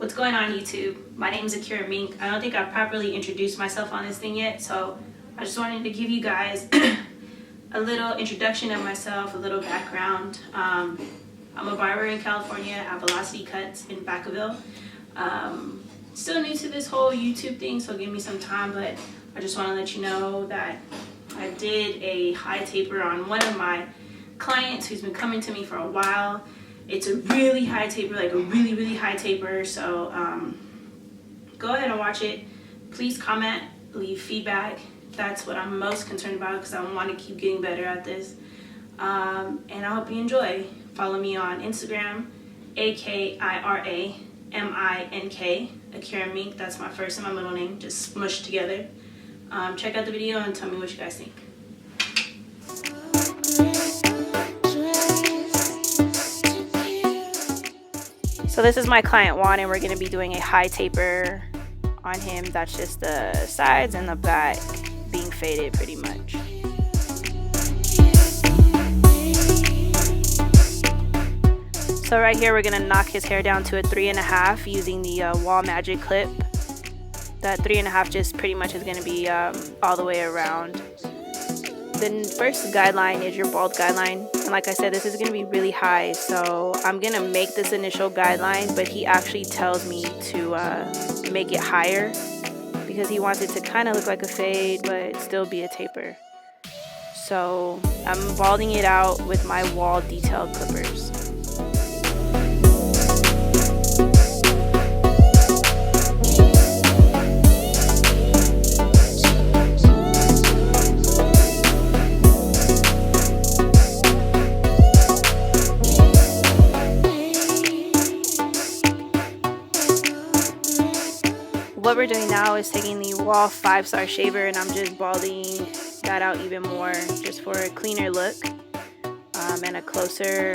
What's going on YouTube? My name is Akira Mink. I don't think I've properly introduced myself on this thing yet, so I just wanted to give you guys a little introduction of myself, a little background. I'm a barber in California at Velocity Cuts in Vacaville. Still new to this whole YouTube thing, so give me some time, but I just want to let you know that I did a high taper on one of my clients who's been coming to me for a while. It's a really high taper, like a really high taper, so go ahead and watch it. Please comment, leave feedback. That's what I'm most concerned about because I want to keep getting better at this. And I hope you enjoy. Follow me on Instagram, AKIRAMINK, Akira Mink. That's my first and my middle name, just smushed together. Check out the video and tell me what you guys think. So this is my client Juan, and we're going to be doing a high taper on him. That's just the sides and the back being faded pretty much. So right here we're going to knock his hair down to a 3.5 using the Wahl Magic clip. That 3.5 just pretty much is going to be all the way around. The first guideline is your bald guideline, and like I said, this is going to be really high, so I'm going to make this initial guideline, but he actually tells me to make it higher because he wants it to kind of look like a fade but still be a taper. So I'm balding it out with my Wahl detailed clippers. What we're doing now is taking the Wahl 5-star shaver, and I'm just balding that out even more just for a cleaner look and a closer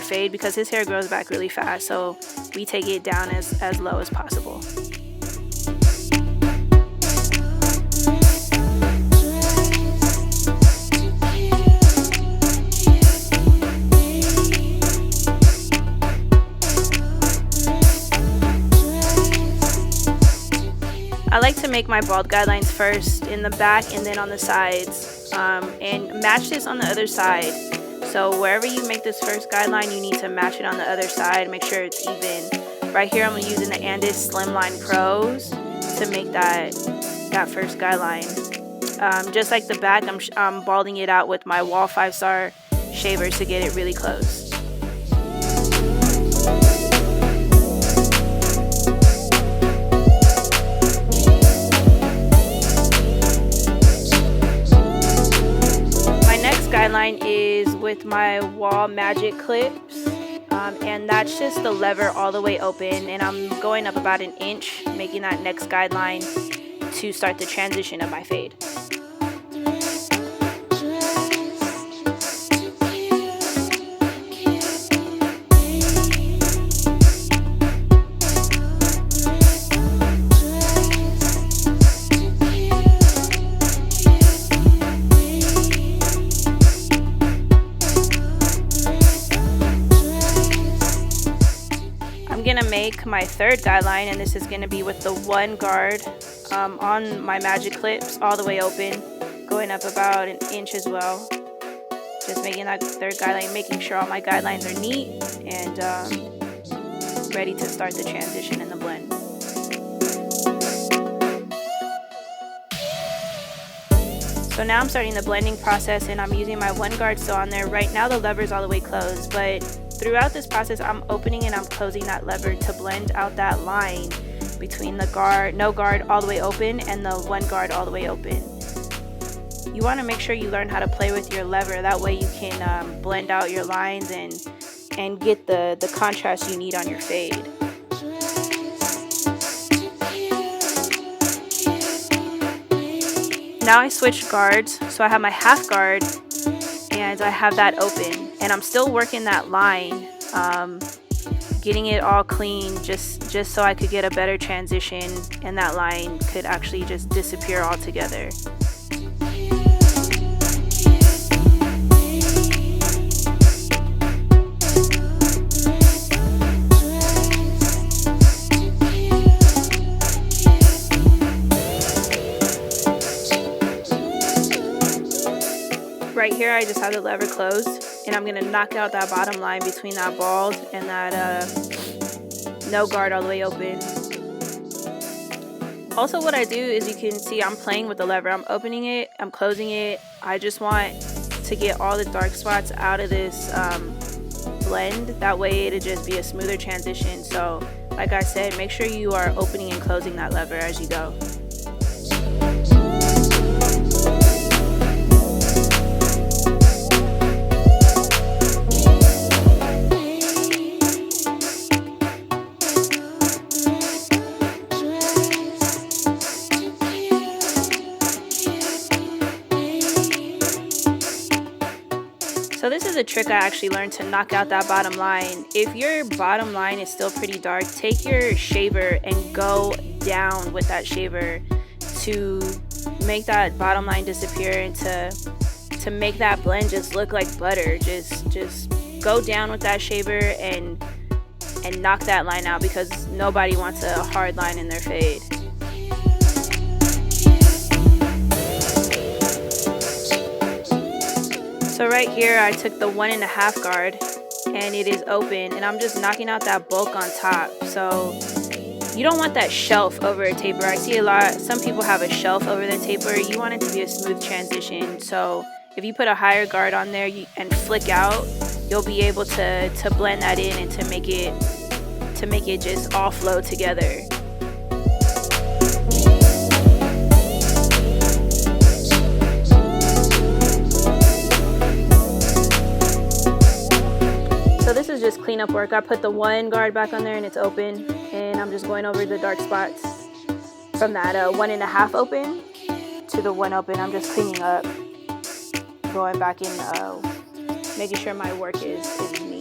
fade because his hair grows back really fast, so we take it down as low as possible. I like to make my bald guidelines first in the back and then on the sides, and match this on the other side. So wherever you make this first guideline, you need to match it on the other side, make sure it's even. Right here I'm using the Andis Slimline Pros to make that first guideline. Just like the back, I'm balding it out with my Wahl 5-star shaver to get it really close. Guideline is with my Wahl Magic clips, and that's just the lever all the way open, and I'm going up about 1 inch, making that next guideline to start the transition of my fade. I'm gonna make my third guideline, and this is gonna be with the one guard on my magic clips all the way open, going up about 1 inch as well. Just making that third guideline, making sure all my guidelines are neat and ready to start the transition in the blend. So now I'm starting the blending process, and I'm using my one guard still on there. Right now the lever's all the way closed, but throughout this process I'm opening and I'm closing that lever to blend out that line between the guard, no guard all the way open, and the one guard all the way open. You want to make sure you learn how to play with your lever, that way you can blend out your lines and get the contrast you need on your fade. Now I switched guards, so I have my half guard and I have that open, and I'm still working that line, getting it all clean just so I could get a better transition and that line could actually just disappear altogether. here I just have the lever closed, and I'm gonna knock out that bottom line between that bald and that no guard all the way open. Also, what I do is, you can see I'm playing with the lever. I'm opening it, I'm closing it. I just want to get all the dark spots out of this blend. That way it'll just be a smoother transition. So like I said, make sure you are opening and closing that lever as you go. So this is a trick I actually learned to knock out that bottom line. If your bottom line is still pretty dark, take your shaver and go down with that shaver to make that bottom line disappear, and to make that blend just look like butter. Just go down with that shaver and knock that line out, because nobody wants a hard line in their fade. So right here I took the 1.5 guard and it is open, and I'm just knocking out that bulk on top. So you don't want that shelf over a taper. I see some people have a shelf over their taper. You want it to be a smooth transition. So if you put a higher guard on there and flick out, you'll be able to blend that in and to make it just all flow together. So this is just cleanup work. I put the 1 guard back on there and it's open, and I'm just going over the dark spots from that 1.5 open to the 1 open. I'm just cleaning up, going back in, making sure my work is neat.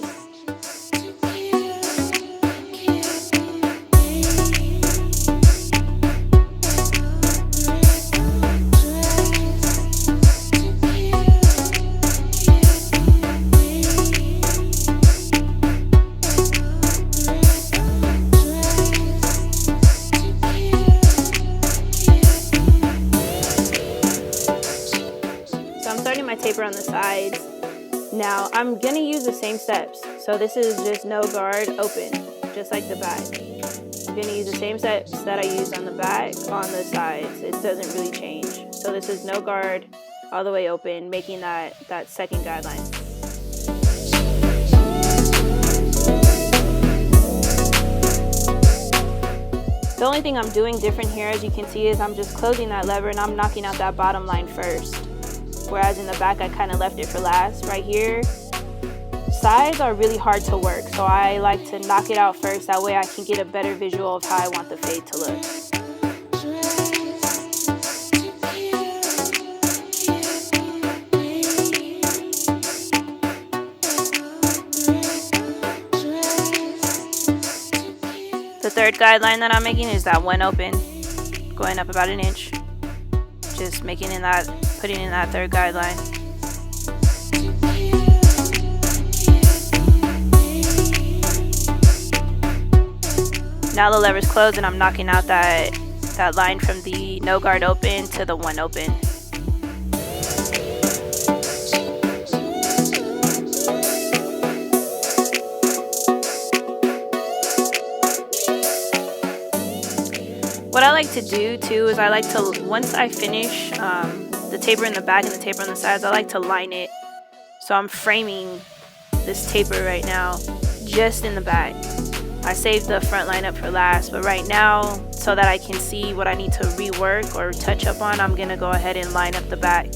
My taper on the sides. Now I'm gonna use the same steps. So this is just no guard open, just like the back. I'm gonna use the same steps that I used on the back on the sides. It doesn't really change. So this is no guard all the way open, making that second guideline. The only thing I'm doing different here, as you can see, is I'm just closing that lever and I'm knocking out that bottom line first. Whereas in the back, I kind of left it for last. Right here, sides are really hard to work, so I like to knock it out first. That way I can get a better visual of how I want the fade to look. The third guideline that I'm making is that 1 open, going up about 1 inch. Just putting in that third guideline. Now the lever's closed and I'm knocking out that line from the no guard open to the 1 open. What I like to do too is I like to, once I finish the taper in the back and the taper on the sides, I like to line it. So I'm framing this taper right now just in the back. I saved the front line up for last, but right now, so that I can see what I need to rework or touch up on, I'm gonna go ahead and line up the back.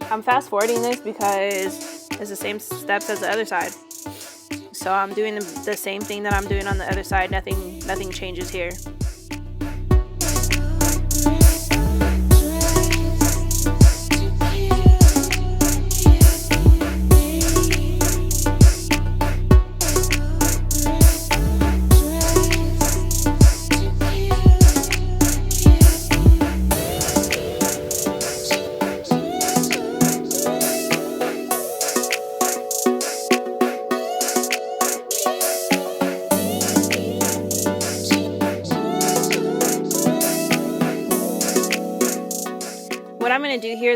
I'm fast forwarding this because it's the same steps as the other side. So I'm doing the same thing that I'm doing on the other side. Nothing changes here.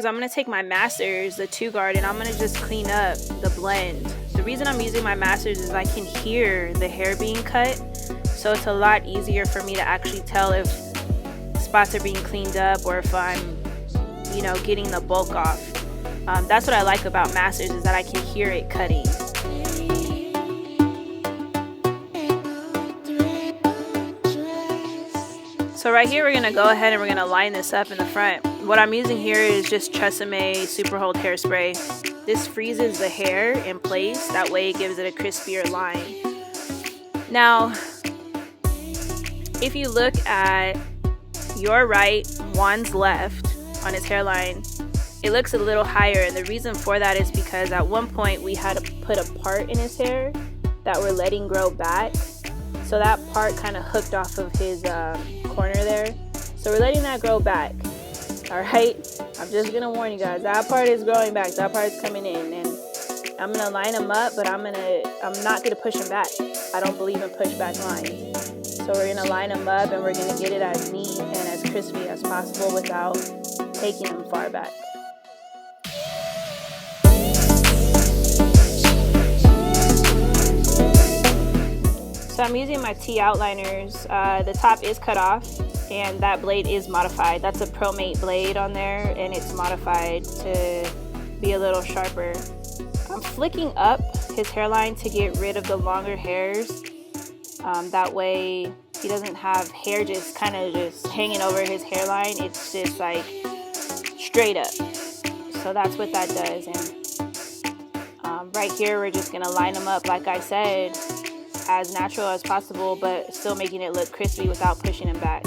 is I'm going to take my Masters, the 2 guard, and I'm going to just clean up the blend. The reason I'm using my Masters is I can hear the hair being cut, so it's a lot easier for me to actually tell if spots are being cleaned up or if I'm, you know, getting the bulk off. That's what I like about Masters, is that I can hear it cutting. So right here we're going to go ahead and we're going to line this up in the front. What I'm using here is just Tresemme Super Hold Hairspray. This freezes the hair in place, that way it gives it a crispier line. Now, if you look at your right, Juan's left on his hairline, it looks a little higher, and the reason for that is because at one point we had to put a part in his hair that we're letting grow back. So that part kind of hooked off of his corner there. So we're letting that grow back. Alright? I'm just going to warn you guys. That part is growing back. That part is coming in. And I'm going to line them up, but I'm not going to push them back. I don't believe in pushback lines. So we're going to line them up and we're going to get it as neat and as crispy as possible without taking them far back. So I'm using my T outliners. The top is cut off and that blade is modified. That's a ProMate blade on there and it's modified to be a little sharper. I'm flicking up his hairline to get rid of the longer hairs. That way he doesn't have hair just kind of just hanging over his hairline. It's just like straight up. So that's what that does. And right here we're just gonna line them up like I said, as natural as possible, but still making it look crispy without pushing him back.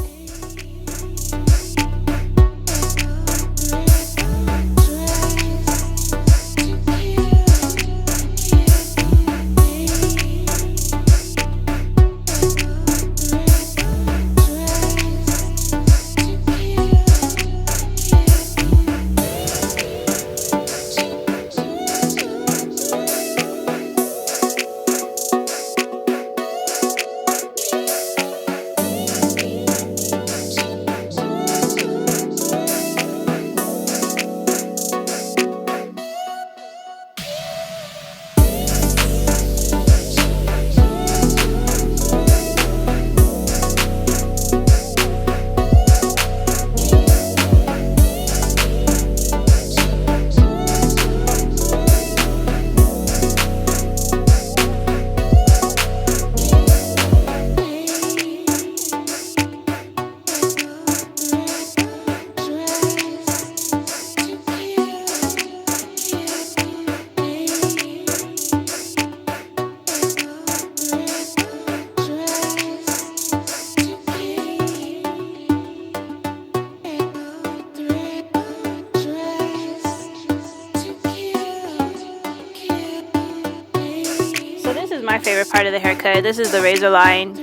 My favorite part of the haircut. This is the razor line.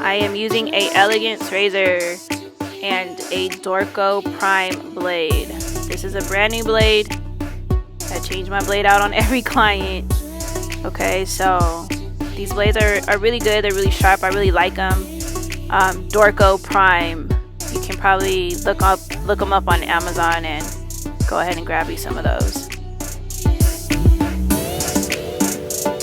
I am using a Elegance razor and a Dorco Prime blade. This is a brand new blade. I change my blade out on every client. Okay, so these blades are really good. They're really sharp. I really like them. Dorco Prime. You can probably look them up on Amazon and go ahead and grab you some of those.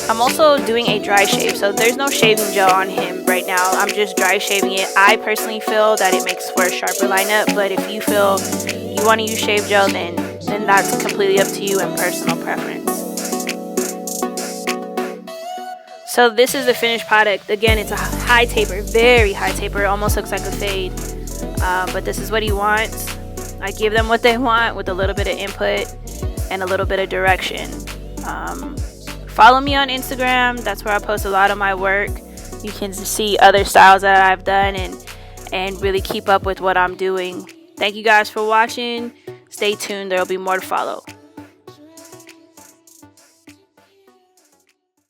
I'm also doing a dry shave, so there's no shaving gel on him right now. I'm just dry shaving it. I personally feel that it makes for a sharper lineup, but if you feel you want to use shave gel, then that's completely up to you and personal preference. So this is the finished product. Again, it's a high taper, very high taper. It almost looks like a fade, but this is what he wants. I give them what they want with a little bit of input and a little bit of direction. Follow me on Instagram. That's where I post a lot of my work. You can see other styles that I've done and really keep up with what I'm doing. Thank you guys for watching. Stay tuned. There will be more to follow.